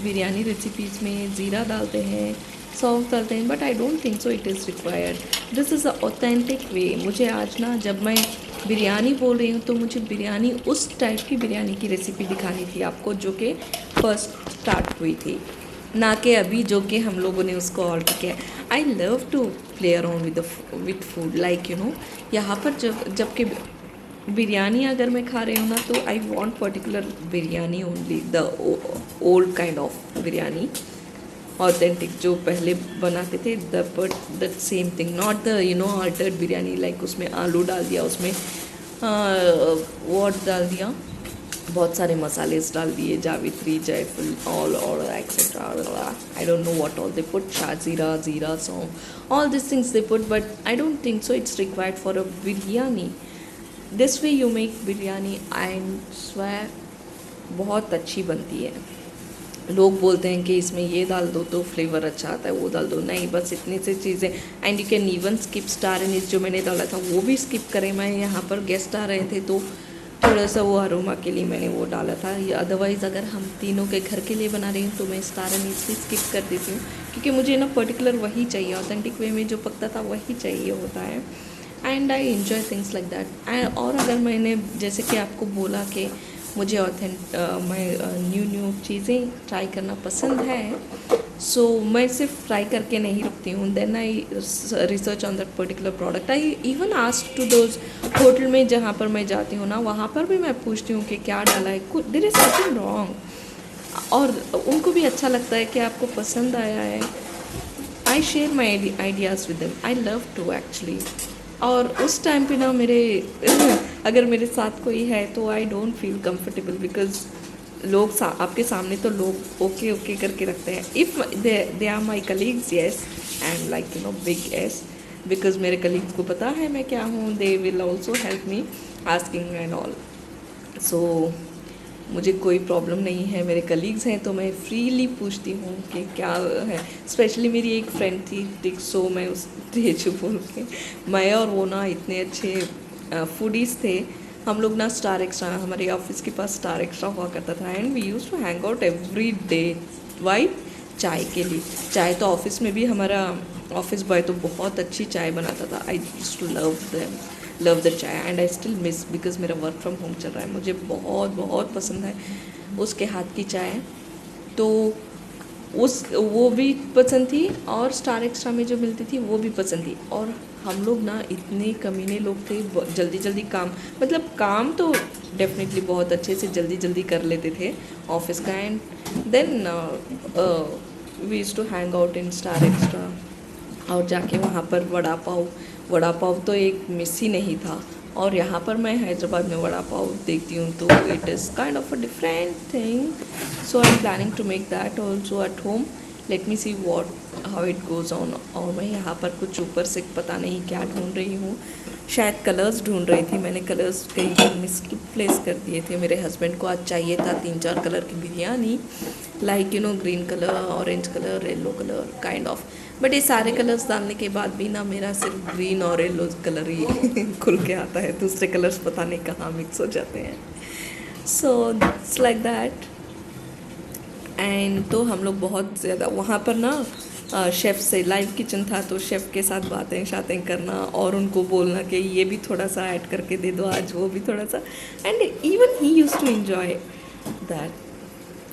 biryani recipes में ज़ीरा डालते हैं, सौंफ डालते हैं, but I don't think so it is required. This is a authentic way. मुझे आज ना जब मैं बिरयानी बोल रही हूँ तो मुझे बिरयानी उस टाइप की बिरयानी की रेसिपी दिखानी थी आपको जो कि फर्स्ट स्टार्ट हुई थी, ना कि अभी जो कि हम लोगों ने उसको ऑर्डर किया. I love to play around with food like you know. यहाँ पर जबकि बिरयानी अगर मैं खा रही हूँ ना तो I want particular biryani only, the old kind of biryani, authentic जो पहले बनाते थे. The same thing, not the you know Altered biryani. Like उसमें आलू डाल दिया, उसमें वॉट डाल दिया, बहुत सारे मसाले डाल दिए, जावित्री, जायफल, all etcetera. I don't know what all they put. जीरा, सौंफ, all these things they put, but I don't think so it's required for a biryani. This way you make biryani, I swear बहुत अच्छी बनती है. लोग बोलते हैं कि इसमें ये डाल दो तो फ्लेवर अच्छा आता है, वो डाल दो. नहीं, बस इतनी सी चीज़ें. And you can even skip star Annie's, जो मैंने डाला था वो भी स्किप करें. मैं यहाँ पर गेस्ट आ रहे थे तो थोड़ा सा वो अरोमा के लिए मैंने वो डाला था. अदरवाइज़ अगर हम तीनों के घर के लिए बना रही हूँ तो मैं स्टार एनीस भी स्किप कर देती हूँ, क्योंकि मुझे ना पर्टिकुलर वही चाहिए, ऑथेंटिक वे में जो पकता था वही चाहिए होता है. And I enjoy things like that. और अगर मैंने जैसे कि आपको बोला कि मुझे मैं न्यू चीज़ें ट्राई करना पसंद है, सो मैं सिर्फ ट्राई करके नहीं रुकती हूँ. Then I research on that particular product. I even ask to those hotel में जहाँ पर मैं जाती हूँ ना, वहाँ पर भी मैं पूछती हूँ कि क्या डाला है, देयर इज़ समथिंग रॉन्ग. और उनको भी अच्छा लगता है कि आपको पसंद आया है. I share my ideas with them. I love to actually. और उस टाइम पे ना मेरे अगर मेरे साथ कोई है तो I don't feel comfortable, because लोग आपके सामने तो लोग ओके करके रखते हैं. If they are my colleagues, yes, and like you know big yes, because मेरे कलीग्स को पता है मैं क्या हूँ. They will also help me asking and all. So मुझे कोई प्रॉब्लम नहीं है. मेरे कलीग्स हैं तो मैं फ्रीली पूछती हूँ कि क्या है. स्पेशली मेरी एक फ्रेंड थी टिक्सो, मैं उस तेज बोल के, मैं और वो ना इतने अच्छे फूडीज़ थे. हम लोग ना स्टार एक्स्ट्रा, हमारे ऑफिस के पास स्टार एक्स्ट्रा हुआ करता था, and we use to hang out every day. Why? चाय के लिए. चाय तो ऑफिस में भी हमारा ऑफिस बॉय तो बहुत अच्छी चाय बनाता था. I used to love the chai and I still miss, because मेरा वर्क फ्रॉम होम चल रहा है. मुझे बहुत पसंद है उसके हाथ की चाय. तो वो भी पसंद थी और स्टार एक्स्ट्रा में जो मिलती थी वो भी पसंद थी। और हम लोग ना इतने कमीने लोग थे, जल्दी जल्दी काम, मतलब काम तो डेफिनेटली बहुत अच्छे से जल्दी जल्दी कर लेते थे ऑफिस का। And then we used to hang out in star extra, और जाके वहाँ पर वड़ा पाव तो एक मिस ही नहीं था। और यहाँ पर मैं हैदराबाद में वड़ा पाव देखती हूँ तो it is kind of a different thing, so I am planning to make that also at home. Let me see what how it goes on. और मैं यहाँ पर कुछ ऊपर से पता नहीं क्या ढूंढ रही हूँ, शायद कलर्स ढूंढ रही थी। मैंने कलर्स कहीं पर मिसप्लेस कर दिए थे। मेरे हस्बैंड को आज चाहिए था 3-4 कलर की biryani, like green colour, orange colour, yellow colour kind of. But ये सारे कलर्स डालने के बाद भी ना मेरा सिर्फ ग्रीन और येलो कलर ही खुल के आता है, दूसरे कलर्स पता नहीं कहाँ मिक्स हो जाते हैं। So it's like that. And तो हम लोग बहुत ज़्यादा वहाँ पर ना शेफ़ से, लाइव किचन था तो शेफ़ के साथ बातें करना और उनको बोलना कि ये भी थोड़ा सा ऐड करके दे दो आज, वो भी थोड़ा सा। And even he used to enjoy that.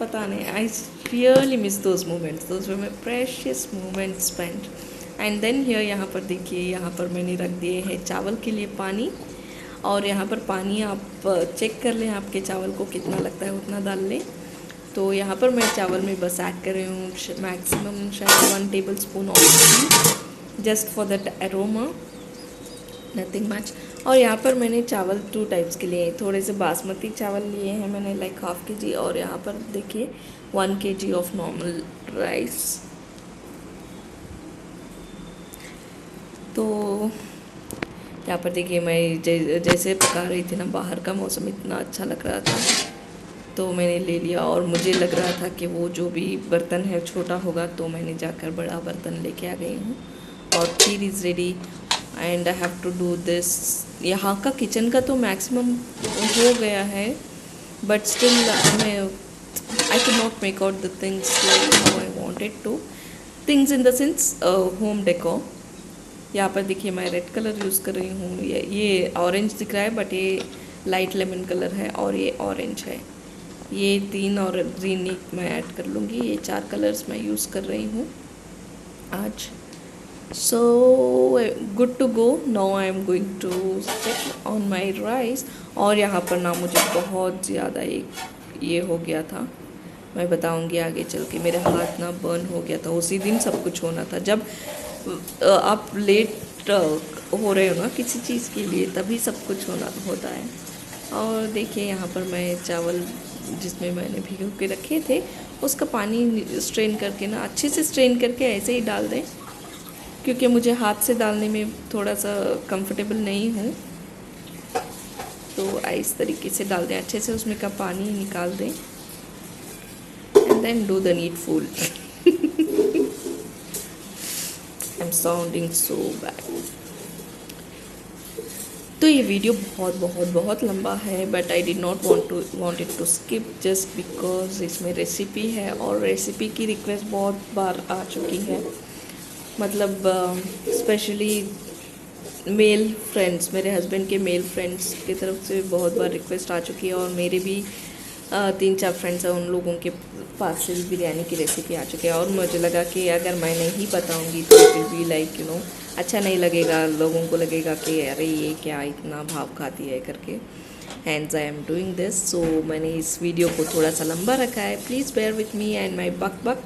पता नहीं, I really miss those moments, those were my precious moments spent. And then here, यहाँ पर देखिए, यहाँ पर मैंने रख दिए हैं चावल के लिए पानी। और यहाँ पर पानी आप चेक कर लें, आपके चावल को कितना लगता है उतना डाल लें। तो यहाँ पर मैं चावल में बस ऐड कर रही हूँ मैक्सिमम शायद 1 table spoon oil, just for that aroma, nothing much. और यहाँ पर मैंने चावल 2 टाइप्स के लिए, थोड़े से बासमती चावल लिए हैं मैंने, लाइक ½ kg, और यहाँ पर देखिए 1 kg ऑफ नॉर्मल राइस। तो यहाँ पर देखिए मैं जैसे पका रही थी ना, बाहर का मौसम इतना अच्छा लग रहा था तो मैंने ले लिया। और मुझे लग रहा था कि वो जो भी बर्तन है छोटा होगा, तो मैंने जाकर बड़ा बर्तन लेके आ गई हूँ। और kheer is ready and I have to do this. यहाँ का किचन का तो मैक्सिमम हो गया है, but still I can not make out the things like how I wanted to, things in the sense home decor. यहाँ पर देखिए मैं रेड कलर यूज़ कर रही हूँ, ये ऑरेंज दिख रहा है बट ये लाइट लेमन कलर है और ये ऑरेंज है। ये 3 और ग्रीन मैं ऐड कर लूँगी, ये 4 कलर्स मैं यूज़ कर रही हूँ आज। So good to go. Now I am going to check on my rice. और यहाँ पर ना मुझे बहुत ज़्यादा ये हो गया था, मैं बताऊँगी आगे चल के। मेरा हाथ ना बर्न हो गया था, उसी दिन सब कुछ होना था। जब आप लेट हो रहे हो ना किसी चीज़ के लिए, तभी सब कुछ होता है। और देखिए यहाँ पर मैं चावल जिसमें मैंने भिगो के रखे थे, उसका पानी स्ट्रेन करके ना, अच्छे से स्ट्रेन करके ऐसे ही डाल दें, क्योंकि मुझे हाथ से डालने में थोड़ा सा कंफर्टेबल नहीं हूँ। तो इस तरीके से डाल दें, अच्छे से उसमें का पानी निकाल दें and then do the needful. I am sounding so bad. तो ये वीडियो बहुत लंबा है, but I did not want it to skip just because इसमें रेसिपी है और रेसिपी की रिक्वेस्ट बहुत बार आ चुकी है। मतलब स्पेशली मेल फ्रेंड्स, मेरे हस्बैंड के मेल फ्रेंड्स की तरफ से बहुत बार रिक्वेस्ट आ चुकी है, और मेरे भी 3-4 फ्रेंड्स हैं, उन लोगों के पास से भी बिरयानी की रेसिपी आ चुकी है। और मुझे लगा कि अगर मैं नहीं बताऊंगी तो फिर भी लाइक अच्छा नहीं लगेगा, लोगों को लगेगा कि अरे ये क्या इतना भाव खाती है करके। Hence I am doing this. So मैंने इस वीडियो को थोड़ा सा लंबा रखा है, please bear with me and my बक।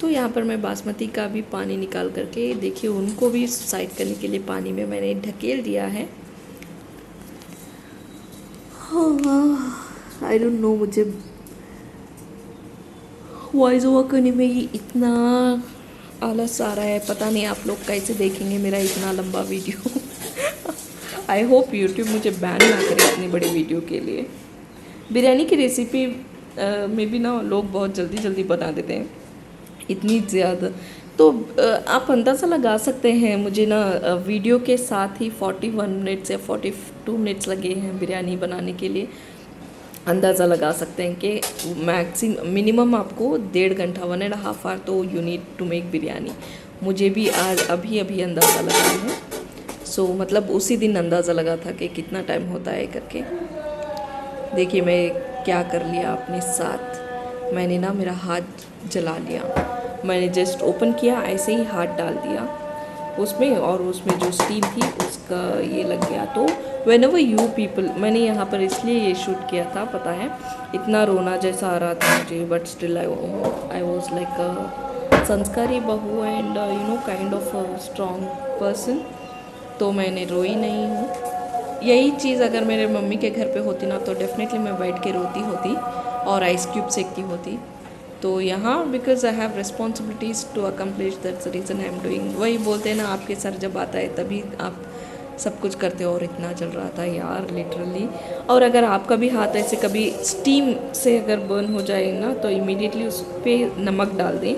तो यहाँ पर मैं बासमती का भी पानी निकाल करके देखिए, उनको भी साइड करने के लिए पानी में मैंने ढकेल दिया है। आई डोंट नो, मुझे वॉइस ओवर करने में ही इतना आलस आ रहा है, पता नहीं आप लोग कैसे देखेंगे मेरा इतना लंबा वीडियो। आई होप यूट्यूब मुझे बैन ना करे इतनी बड़ी वीडियो के लिए। बिरयानी की रेसिपी में भी ना लोग बहुत जल्दी बता देते हैं, इतनी ज़्यादा। तो आप अंदाज़ा लगा सकते हैं, मुझे ना वीडियो के साथ ही 41 मिनट्स या 42 मिनट्स लगे हैं बिरयानी बनाने के लिए। अंदाज़ा लगा सकते हैं कि मिनिमम आपको 1.5 घंटा 1.5 आवर तो you need to make biryani. मुझे भी आज अभी अंदाज़ा लगा है। सो मतलब उसी दिन अंदाज़ा लगा था कि कितना टाइम होता है करके। देखिए मैं क्या कर लिया अपने साथ, मैंने ना मेरा हाथ जला लिया। मैंने जस्ट ओपन किया, ऐसे ही हाथ डाल दिया उसमें, और उसमें जो स्टीम थी उसका ये लग गया। तो वेन एवर यू पीपल, मैंने यहाँ पर इसलिए ये शूट किया था, पता है इतना रोना जैसा आ रहा था मुझे, but still I was like संस्कारी बहू and kind of strong person. तो मैंने रोई नहीं हूँ। यही चीज़ अगर मेरे मम्मी के घर पे होती ना, तो डेफिनेटली मैं बैठ के रोती होती और आइस क्यूब सेकती होती। तो यहाँ because I have responsibilities to accomplish, that's the reason I am doing. वही बोलते हैं ना, आपके सर जब आता है तभी आप सब कुछ करते हो, और इतना चल रहा था यार लिटरली। और अगर आपका भी हाथ ऐसे कभी स्टीम से अगर बर्न हो जाए ना, तो इमीडिएटली उस पर नमक डाल दें।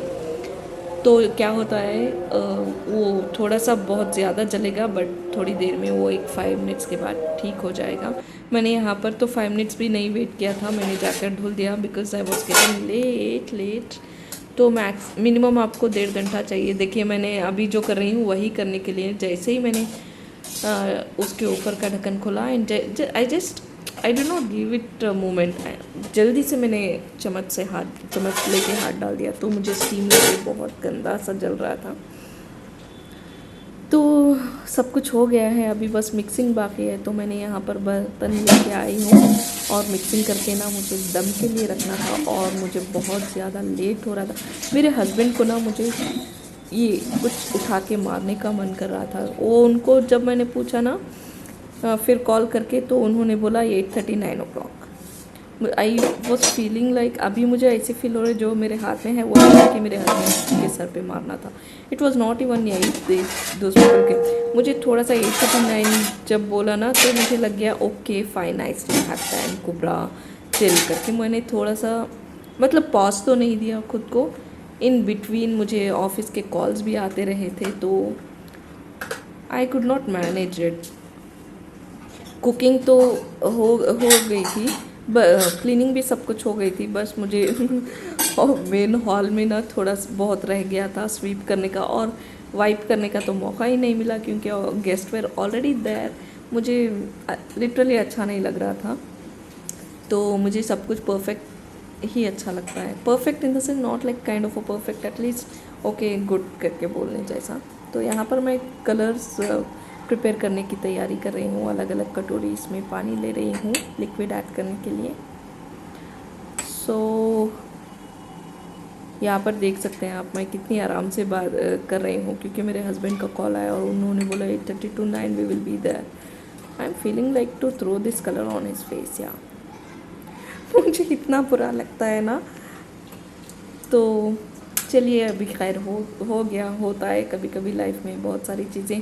तो क्या होता है वो थोड़ा सा बहुत ज़्यादा जलेगा, बट थोड़ी देर में वो एक 5 मिनट्स के बाद ठीक हो जाएगा। मैंने यहाँ पर तो 5 मिनट्स भी नहीं वेट किया था, मैंने जाकर धुल दिया because I was getting late. तो मैक्स मिनिमम आपको 1.5 घंटा चाहिए। देखिए मैंने अभी जो कर रही हूँ वही करने के लिए, जैसे ही मैंने उसके ऊपर का ढक्कन खोला and I do not give it moment, जल्दी से मैंने चम्मच लेके हाथ डाल दिया। तो मुझे स्टीम लगे, बहुत गंदा सा जल रहा था। तो सब कुछ हो गया है, अभी बस मिक्सिंग बाकी है। तो मैंने यहाँ पर बर्तन लेके आई हूँ और मिक्सिंग करके ना मुझे दम के लिए रखना था, और मुझे बहुत ज़्यादा लेट हो रहा था। मेरे हस्बैंड को ना मुझे ये कुछ उठा के मारने का मन कर रहा था। वो उनको जब मैंने पूछा ना फिर कॉल करके, तो उन्होंने बोला 8:30 9 o'clock। I was feeling like, अभी मुझे ऐसे फील हो रहे जो मेरे हाथ में है वो कि मेरे हस्बैंड के सर पे मारना था। इट वॉज नॉट इवन दोस्त के। मुझे थोड़ा सा 8:39 जब बोला ना, तो मुझे लग गया okay fine, I still have time Kubra chill करके। मैंने थोड़ा सा मतलब पॉज तो नहीं दिया खुद को। इन बिटवीन मुझे ऑफिस के कॉल्स भी आते रहे थे, तो I could not manage it. Cooking तो हो गई थी, क्लीनिंग भी सब कुछ हो गई थी, बस मुझे और मेन हॉल में ना थोड़ा बहुत रह गया था स्वीप करने का, और वाइप करने का तो मौका ही नहीं मिला क्योंकि गेस्ट वेयर ऑलरेडी देयर। मुझे लिटरली अच्छा नहीं लग रहा था। तो मुझे सब कुछ परफेक्ट ही अच्छा लगता है। Perfect in the sense not like kind of a perfect, at least okay good करके बोलने जैसा। तो यहाँ पर मैं कलर्स प्रिपेयर करने की तैयारी कर रही हूँ। अलग अलग कटोरी इसमें पानी ले रही हूँ लिक्विड ऐड करने के लिए। सो यहाँ पर देख सकते हैं आप मैं कितनी आराम से बात कर रही हूँ, क्योंकि मेरे हस्बैंड का कॉल आया और उन्होंने बोला 8:30 to 9 we will be there. I am feeling like to throw this colour on his face यार। मुझे इतना बुरा लगता है ना। तो चलिए अभी खैर हो गया, होता है कभी कभी लाइफ में बहुत सारी चीज़ें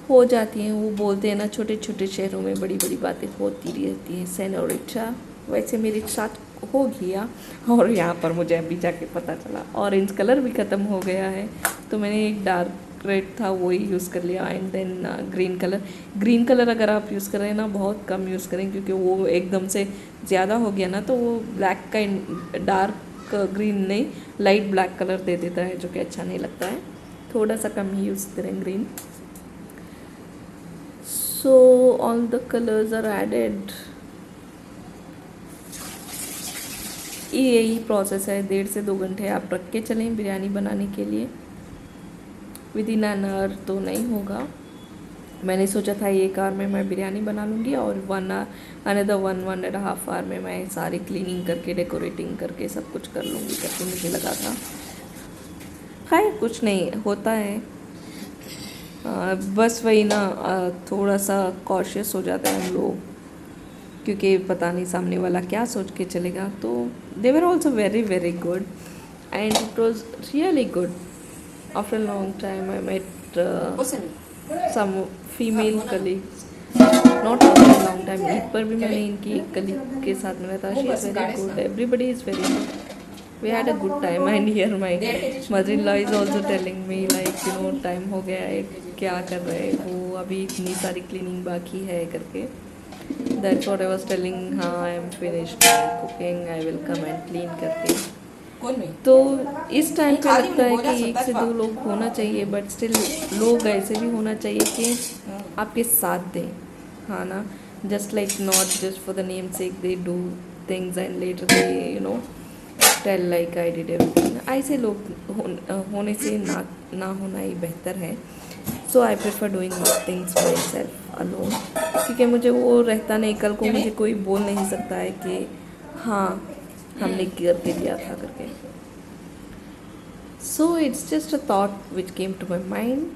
हो जाती हैं। वो बोलते हैं ना छोटे छोटे शहरों में बड़ी बड़ी बातें होती रहती हैं सेनोरिटा, वैसे मेरे साथ हो गया। और यहाँ पर मुझे अभी जाके पता चला ऑरेंज कलर भी ख़त्म हो गया है, तो मैंने एक डार्क रेड था वही यूज़ कर लिया। एंड देन ग्रीन कलर अगर आप यूज़ कर रहे हैं ना बहुत कम यूज़ करें, क्योंकि वो एकदम से ज़्यादा हो गया ना तो वो ब्लैक का डार्क ग्रीन नहीं लाइट ब्लैक कलर दे देता है, जो कि अच्छा नहीं लगता है। थोड़ा सा कम ही यूज़ करें green. So all the colors are added। यही प्रोसेस है, 1.5 से 2 घंटे आप रख के चलें बिरयानी बनाने के लिए। विद इन एन आवर तो नहीं होगा। मैंने सोचा था 1 आवर में मैं बिरयानी बना लूँगी, और अनदर 1.5 आवर में मैं सारी क्लीनिंग करके डेकोरेटिंग करके सब कुछ कर लूँगी करके मुझे लगा था। खैर कुछ नहीं होता है, बस वही ना थोड़ा सा कॉशियस हो जाते हैं हम लोग, क्योंकि पता नहीं सामने वाला क्या सोच के चलेगा। तो they were also very very good and it was really good. After long time I met some female colleagues, not after long time. Eid पर भी मैंने इनकी एक कलीग के साथ मिला था। She is very good, everybody is very good. We had a good time and here my mother-in-law is also telling me like time हो गया है क्या कर रहे हो, अभी इतनी सारी क्लीनिंग बाकी है करके। That's what I was telling, हाँ I am finished cooking, I will come and clean करके। तो इस टाइम पे लगता है कि 1 से 2 लोग होना चाहिए, बट स्टिल लोग ऐसे भी होना चाहिए कि आपके साथ दें, हाँ ना। Just like not just for the name sake they do things and later they tell like I did everything. ऐसे लोग होने से ना होना ही बेहतर है। So I prefer doing things myself alone, क्योंकि मुझे वो रहता नहीं, कल को मुझे कोई बोल नहीं सकता है कि हाँ हमने करके दिया था करके। So it's just a thought which came to my mind,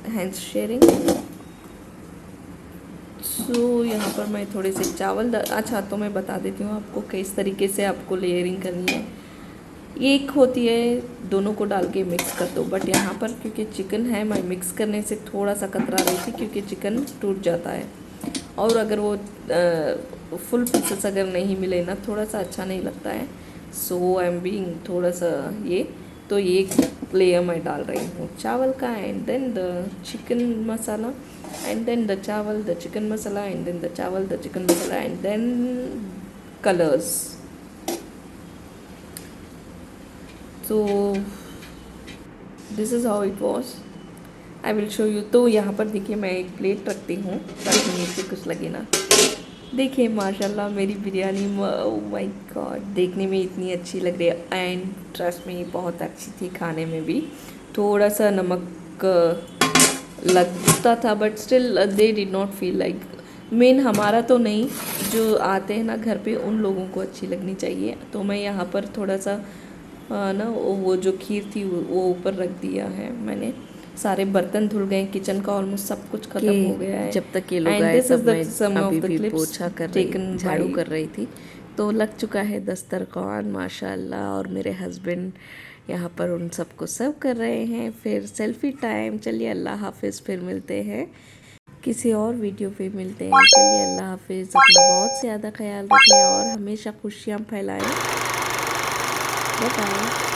hence sharing. सो यहाँ पर मैं थोड़े से चावल अच्छा तो मैं बता देती हूँ आपको किस तरीके से आपको लेयरिंग करनी है। एक होती है दोनों को डाल के मिक्स कर दो, बट यहाँ पर क्योंकि चिकन है मैं मिक्स करने से थोड़ा सा कतरा रही थी क्योंकि चिकन टूट जाता है, और अगर वो फुल पीसेस अगर नहीं मिले ना थोड़ा सा अच्छा नहीं लगता है। सो आई एम बीइंग थोड़ा सा ये, तो एक लेयर मैं डाल रही हूँ चावल का, and then the chicken masala, and then the chawal, the chicken masala, and then the chawal, the chicken masala, and then colours. So this is how it was, I will show you. तो यहाँ पर देखिए मैं एक प्लेट रखती हूँ ताकि नीचे कुछ लगे ना। देखिए माशाल्लाह मेरी बिरयानी, ओह माय गॉड, देखने में इतनी अच्छी लग रही है, एंड ट्रस्ट में बहुत अच्छी थी खाने में भी। थोड़ा सा नमक लगता था but still they did not feel like, main हमारा तो नहीं, जो आते हैं ना घर पे उन लोगों को अच्छी लगनी चाहिए। तो मैं यहाँ पर थोड़ा सा ना वो जो खीर थी वो ऊपर रख दिया है मैंने। सारे बर्तन धुल गए, किचन का ऑलमोस्ट सब कुछ खत्म हो गया है। जब तक ये लोग And आए this is तब the मैं some of अभी the भी clips पोछा कर taken रही, झाड़ू by- कर रही थी। तो लग चुका है दस्तरखान माशाल्लाह, और मेरे हस्बैंड यहाँ पर उन सबको सर्व कर रहे हैं। फिर सेल्फी टाइम। चलिए अल्लाह हाफिज़, फिर मिलते हैं किसी और वीडियो पे मिलते हैं। चलिए अल्लाह हाफिज़, अपना बहुत ज़्यादा ख्याल रखें और हमेशा खुशियाँ फैलाएं। Bye bye.